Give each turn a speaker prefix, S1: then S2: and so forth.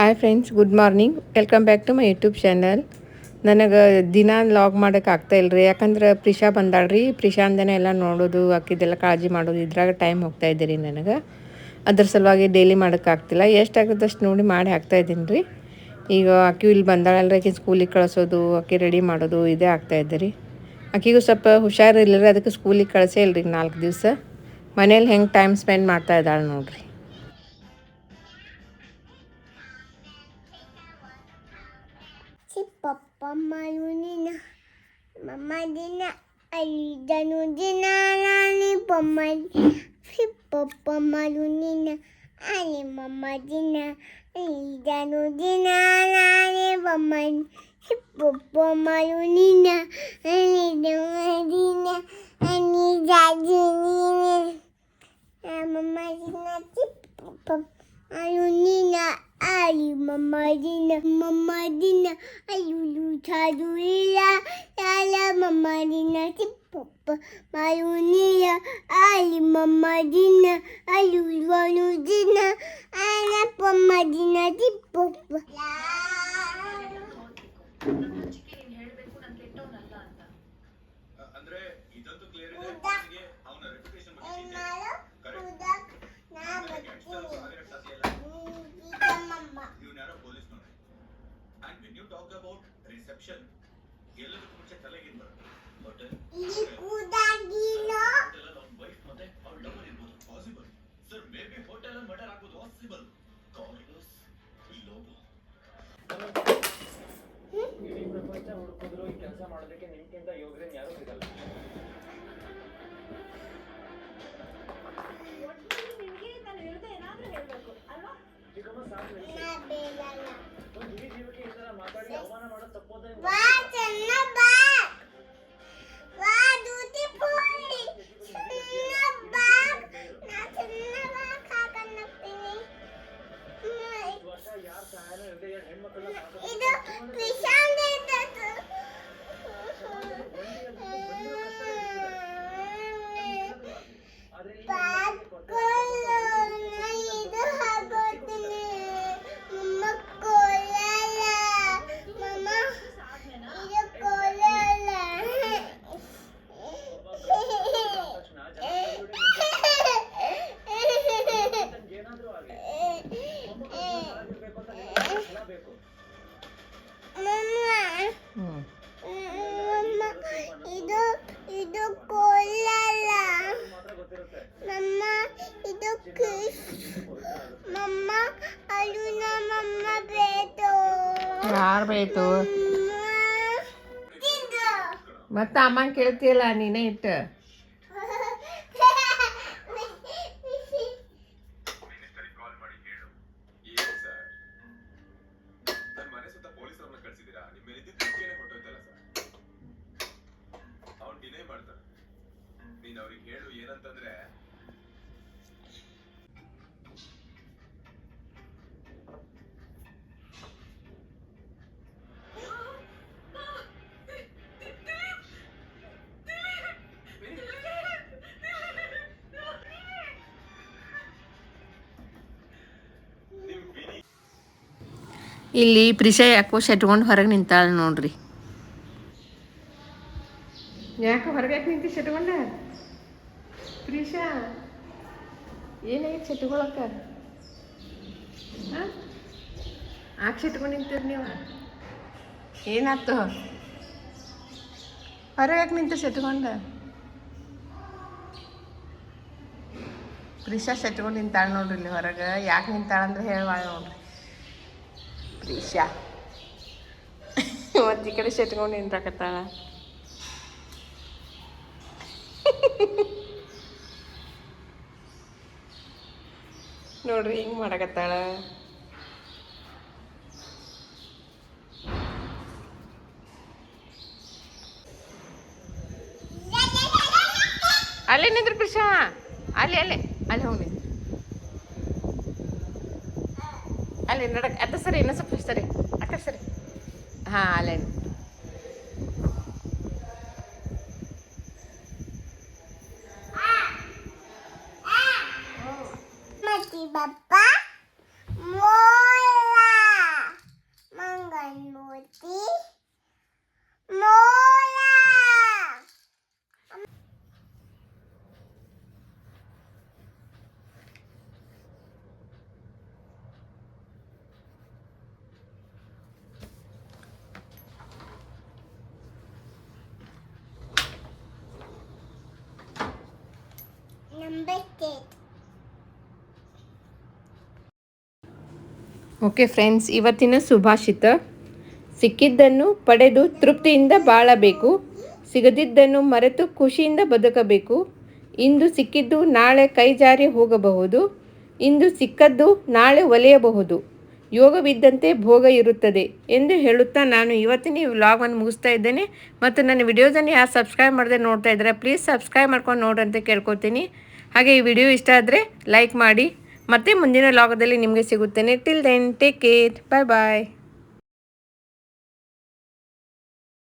S1: Hi friends, good morning. Welcome back to my YouTube channel. ನನಗೆ ದಿನ log ಮಾಡೋಕೆ ಆಗ್ತಾಯಿಲ್ಲ ಯಾಕಂದ್ರೆ ಪ್ರಿಷಾ ಬಂದಾಳ್ರಿ. ಪ್ರಿಶಾಂದನೇ ಎಲ್ಲ ನೋಡೋದು, ಆಕಿದೆಲ್ಲ ಕಾಳಜಿ ಮಾಡೋದು, ಇದ್ರಾಗ ಟೈಮ್ ಹೋಗ್ತಾಯಿದ್ದೆ ರೀ ನನಗೆ. ಅದ್ರ ಸಲುವಾಗಿ ಡೈಲಿ ಮಾಡೋಕ್ಕಾಗ್ತಿಲ್ಲ. ಎಷ್ಟಾಗುತ್ತೆ ಅಷ್ಟು ನೋಡಿ ಮಾಡಿ ಹಾಕ್ತಾಯಿದ್ದೀನಿ ರೀ. ಈಗ ಆಕೆ ಇಲ್ಲಿ ಬಂದಾಳಲ್ರಿ, ಆಕೆ ಸ್ಕೂಲಿಗೆ ಕಳಿಸೋದು, ಆಕೆ ರೆಡಿ ಮಾಡೋದು ಇದೇ ಆಗ್ತಾಯಿದ್ದೆ ರೀ. ಆಕೆಗೂ ಸ್ವಲ್ಪ ಹುಷಾರಿಲ್ಲ ರೀ, ಅದಕ್ಕೆ ಸ್ಕೂಲಿಗೆ ಕಳಿಸೇ ಇಲ್ರಿ 4 ದಿವಸ. ಮನೇಲಿ ಹೆಂಗೆ ಟೈಮ್ ಸ್ಪೆಂಡ್ ಮಾಡ್ತಾ ಇದ್ದಾಳೆ ನೋಡ್ರಿ.
S2: Papa Mayunina, Mama Dina, Alidanu Dina, Nani, Papa Mayunina, Ali Mama Dina, Alidanu Dina, Nani, Papa Mayunina, Alidanu Dina, Alidanu Mama Dina, Papa Mayunina. Ali Mama Dina, Ayulu Chadurila, Lala Mama Dina, Papa Mayunila, Ali Mama Dina, Ayulu Dina, Ala Mama Dina, Papa.
S3: ಕೆಲಸ ಮಾಡೋದಕ್ಕೆ ನಿಮ್ಗಿಂತ ಯೋಗ್ಯರು ಯಾರು ಸಿಗಲ್ಲ. ಒಂದು ಇಡೀ ಜೀವಕ್ಕೆ ಈ ತರ ಮಾತಾಡಿ ಅವಮಾನ ಮಾಡೋದು ತಪ್ಪೋದ್ರೆ ಯಾರ ಸಹಾಯನೂ ಇಲ್ಲದೆ ಹೆಣ್ಮಕ್ಳನ್ನ ಇದು ಕೋಲಲ್ಲ ಮಮ್ಮ, ಇದು ಮಮ್ಮ, ಅದು ನಮ್ಮಮ್ಮ ಬೇಕು.
S1: ಯಾರು ಬೇಕು ಮತ್ತೆ ಅಮ್ಮ ಕೇಳ್ತೀಯಲ್ಲ ನೀನೇ ಇಟ್ಟು.
S4: ಅವ್ರಿಗೆ ಹೇಳು ಏನಂತಂದ್ರೆ
S1: ಇಲ್ಲಿ ಪ್ರಿಷಾ ಯಾಕೋ ಶೆಟ್ಕೊಂಡು ಹೊರಗೆ ನಿಂತಾಳ ನೋಡ್ರಿ. ಯಾಕೆ ಹೊರಗೆ ಯಾಕೆ ನಿಂತಿ ಶೆಟ್ಕೊಂಡ? ಪ್ರಿಷಾ ಏನಾಗಿತ್ತು ಶೆಟ್ಕೊಳಕ್ಕ? ಹಾಂ ಆಕೆ ಶೆಟ್ಕೊಂಡು ನಿಂತೀರಿ ನೀವು? ಏನಾಯ್ತು? ಹೊರಗೆ ಯಾಕೆ ನಿಂತು ಶೆಟ್ಕೊಂಡ? ಪ್ರಿಷಾ ಶೆಟ್ಕೊಂಡು ನಿಂತಾಳ ನೋಡ್ರಿ ಇಲ್ಲಿ ಹೊರಗೆ. ಯಾಕೆ ನಿಂತಾಳಂದ್ರೆ ಹೇಳುವಾಳ ನೋಡ್ರಿ ಪ್ರಿಷಾ. ಮತ್ತು ಈ ಕಡೆ ಶೆಟ್ಕೊಂಡು ನಿಂತಾಕತ್ತಾಳ. ನೋಡ್ರಿ ಹಿಂಗೆ ಮಾಡಕತ್ತಾಳ. ಅಲ್ಲೇ ನಿಂದ್ರಿ ಪ್ರಿಷಾ, ಅಲ್ಲಿ ಅಲ್ಲೇ ಅಲ್ಲಿ ಹೋಗಿ ಅಲ್ಲಿ ನಡಕ್ ಅತ್ತ ಸರಿ, ಇನ್ನೂ ಸ್ವಲ್ಪ ಸರಿ, ಆ ಕಡೆ ಸರಿ. ಹಾಂ ಅಲ್ಲೇ
S2: Papa, mola.
S1: ಓಕೆ ಫ್ರೆಂಡ್ಸ್, ಇವತ್ತಿನ ಸುಭಾಷಿತ: ಸಿಕ್ಕಿದ್ದನ್ನು ಪಡೆದು ತೃಪ್ತಿಯಿಂದ ಬಾಳಬೇಕು, ಸಿಗದಿದ್ದನ್ನು ಮರೆತು ಖುಷಿಯಿಂದ ಬದುಕಬೇಕು. ಇಂದು ಸಿಕ್ಕಿದ್ದು ನಾಳೆ ಕೈಜಾರಿ ಹೋಗಬಹುದು, ಇಂದು ಸಿಕ್ಕದ್ದು ನಾಳೆ ಒಲೆಯಬಹುದು. ಯೋಗವಿದ್ದಂತೆ ಭೋಗ ಇರುತ್ತದೆ ಎಂದು ಹೇಳುತ್ತಾ ನಾನು ಇವತ್ತಿನ ಈ ವ್ಲಾಗನ್ನು ಮುಗಿಸ್ತಾ ಇದ್ದೇನೆ. ಮತ್ತು ನನ್ನ ವಿಡಿಯೋಸನ್ನು ಯಾರು ಸಬ್ಸ್ಕ್ರೈಬ್ ಮಾಡದೆ ನೋಡ್ತಾ ಇದ್ದಾರೆ ಪ್ಲೀಸ್ ಸಬ್ಸ್ಕ್ರೈಬ್ ಮಾಡ್ಕೊಂಡು ನೋಡ್ರಂತ ಕೇಳ್ಕೊತೀನಿ. ಹಾಗೆ ಈ ವಿಡಿಯೋ ಇಷ್ಟ ಆದರೆ ಲೈಕ್ ಮಾಡಿ. ಮತ್ತೆ ಮುಂದಿನ ವ್ಲಾಗದಲ್ಲಿ ನಿಮಗೆ ಸಿಗುತ್ತೇನೆ. ಟಿಲ್ ದೆನ್ ಟೇಕ್ ಕೇರ್, ಬಾಯ್ ಬಾಯ್.